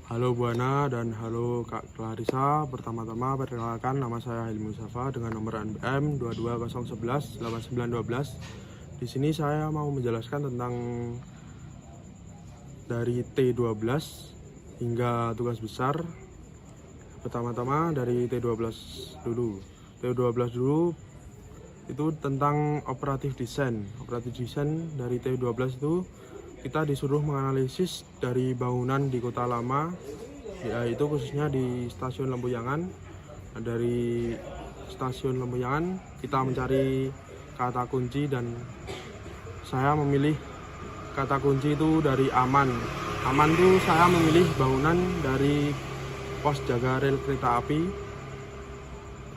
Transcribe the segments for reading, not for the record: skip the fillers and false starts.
Halo Buana dan halo Kak Clarissa. Pertama-tama perkenalkan, nama saya Hilmi Mustafa dengan nomor NPM 22011 8912. Di sini saya mau menjelaskan tentang dari T12 hingga tugas besar. Pertama-tama dari T12 dulu. T12 dulu itu tentang operatif desain. Operatif desain dari T12 itu kita disuruh menganalisis dari bangunan di kota lama, yaitu khususnya di stasiun Lempuyangan. Dari stasiun Lempuyangan kita mencari kata kunci dan saya memilih kata kunci itu dari aman. Aman itu saya memilih bangunan dari pos jaga rel kereta api.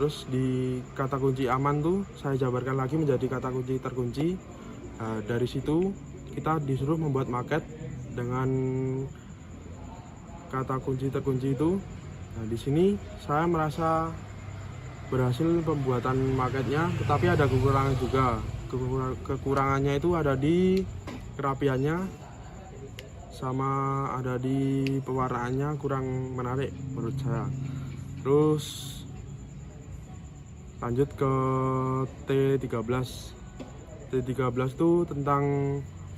Terus di kata kunci aman tuh saya jabarkan lagi menjadi kata kunci terkunci. Nah, dari situ kita disuruh membuat maket dengan kata kunci terkunci itu. Nah, di sini saya merasa berhasil pembuatan maketnya, tetapi ada kekurangan juga. Kekurangannya itu ada di kerapiannya sama ada di pewarnaannya kurang menarik menurut saya. Terus lanjut ke T13. T13 itu tentang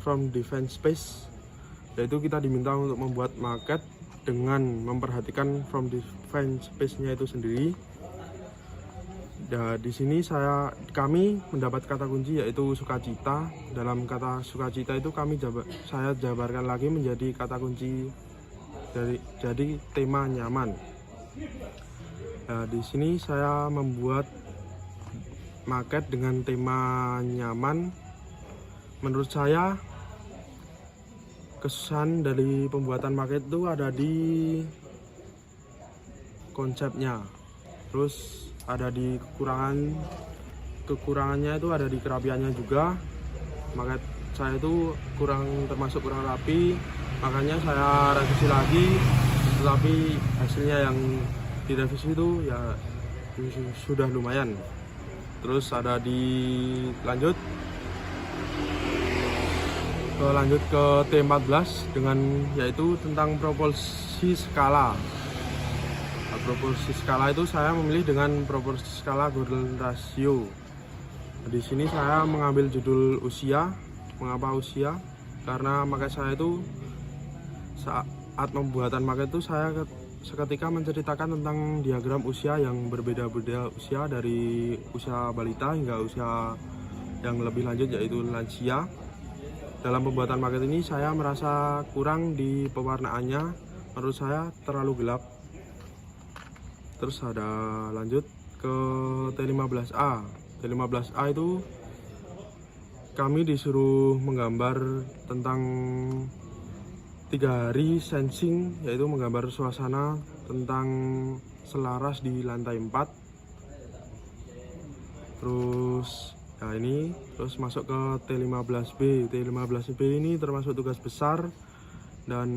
from defense space, yaitu kita diminta untuk membuat maket dengan memperhatikan from defense space-nya itu sendiri. Dan di sini kami mendapat kata kunci yaitu sukacita. Dalam kata sukacita itu saya jabarkan lagi menjadi kata kunci jadi tema nyaman. Nah, di sini saya membuat maket dengan tema nyaman. Menurut saya kesan dari pembuatan maket itu ada di konsepnya, terus ada di kekurangannya itu ada di kerapiannya juga. Maket saya itu termasuk kurang rapi, makanya saya revisi lagi, tetapi hasilnya yang direvisi itu ya sudah lumayan. Terus ada lanjut ke T14 yaitu tentang proporsi skala. Nah, proporsi skala itu saya memilih dengan proporsi skala golden ratio. Nah, di sini saya mengambil judul usia. Mengapa usia? Karena maket saya itu saat pembuatan maket itu saya seketika menceritakan tentang diagram usia yang berbeda-beda usia, dari usia balita hingga usia yang lebih lanjut yaitu lansia. Dalam pembuatan maket ini saya merasa kurang di pewarnaannya, menurut saya terlalu gelap. Terus ada lanjut ke T15A. T15A itu kami disuruh menggambar tentang 3 hari sensing, yaitu menggambar suasana tentang selaras di lantai 4. Terus terus masuk ke T15B. T15B ini termasuk tugas besar dan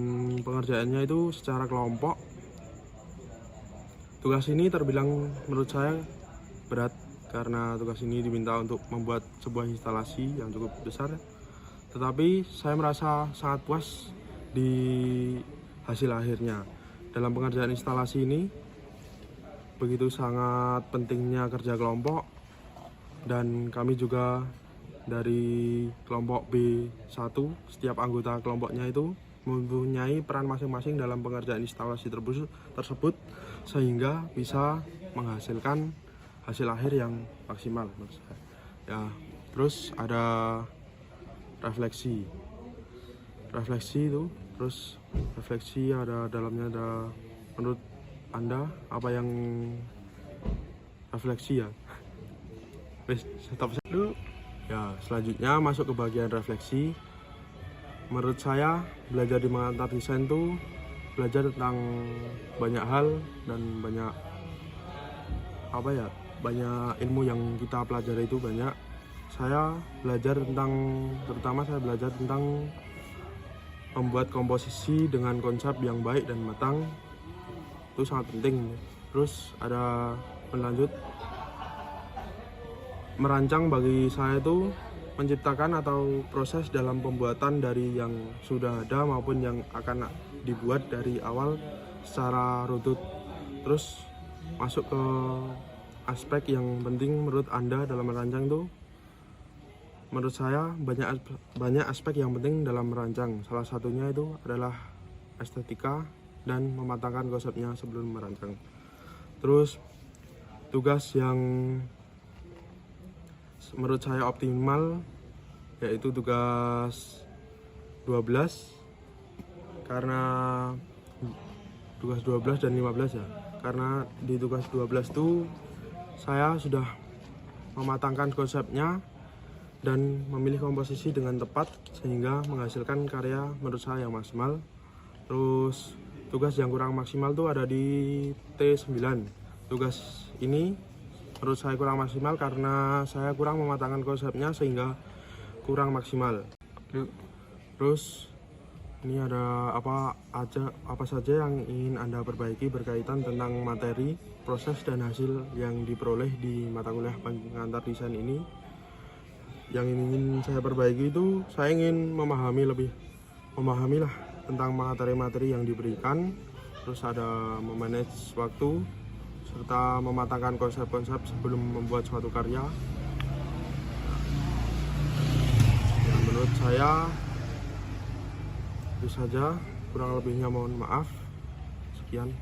pengerjaannya itu secara kelompok. Tugas ini terbilang menurut saya berat karena tugas ini diminta untuk membuat sebuah instalasi yang cukup besar. Tetapi saya merasa sangat puas di hasil akhirnya. Dalam pengerjaan instalasi ini begitu sangat pentingnya kerja kelompok. Dan kami juga dari kelompok B1, setiap anggota kelompoknya itu mempunyai peran masing-masing dalam pengerjaan instalasi tersebut sehingga bisa menghasilkan hasil akhir yang maksimal menurut saya. Ya, terus ada refleksi itu, terus refleksi ada dalamnya ada, menurut Anda apa yang refleksi ya? Stop dulu. Ya, selanjutnya masuk ke bagian refleksi. Menurut saya belajar di mengantar desain itu belajar tentang banyak hal dan banyak ilmu yang kita pelajari itu banyak. Terutama saya belajar tentang membuat komposisi dengan konsep yang baik dan matang. Itu sangat penting. Terus ada lanjut, merancang bagi saya itu menciptakan atau proses dalam pembuatan dari yang sudah ada maupun yang akan dibuat dari awal secara runtut. Terus masuk ke aspek yang penting menurut Anda dalam merancang itu, menurut saya banyak aspek yang penting dalam merancang. Salah satunya itu adalah estetika dan mematangkan konsepnya sebelum merancang. Terus tugas yang menurut saya optimal yaitu tugas 12, karena tugas 12 dan 15 ya. Karena di tugas 12 itu saya sudah mematangkan konsepnya dan memilih komposisi dengan tepat sehingga menghasilkan karya menurut saya yang maksimal. Terus tugas yang kurang maksimal tuh ada di T9. Tugas ini menurut saya kurang maksimal karena saya kurang mematangkan konsepnya sehingga kurang maksimal. Terus ini ada apa saja yang ingin Anda perbaiki berkaitan tentang materi, proses dan hasil yang diperoleh di mata kuliah pengantar desain ini. Yang ingin saya perbaiki itu saya ingin memahami lah tentang materi-materi yang diberikan. Terus ada memanage waktu serta mematangkan konsep-konsep sebelum membuat suatu karya. Ya, menurut saya itu saja, kurang lebihnya mohon maaf. Sekian.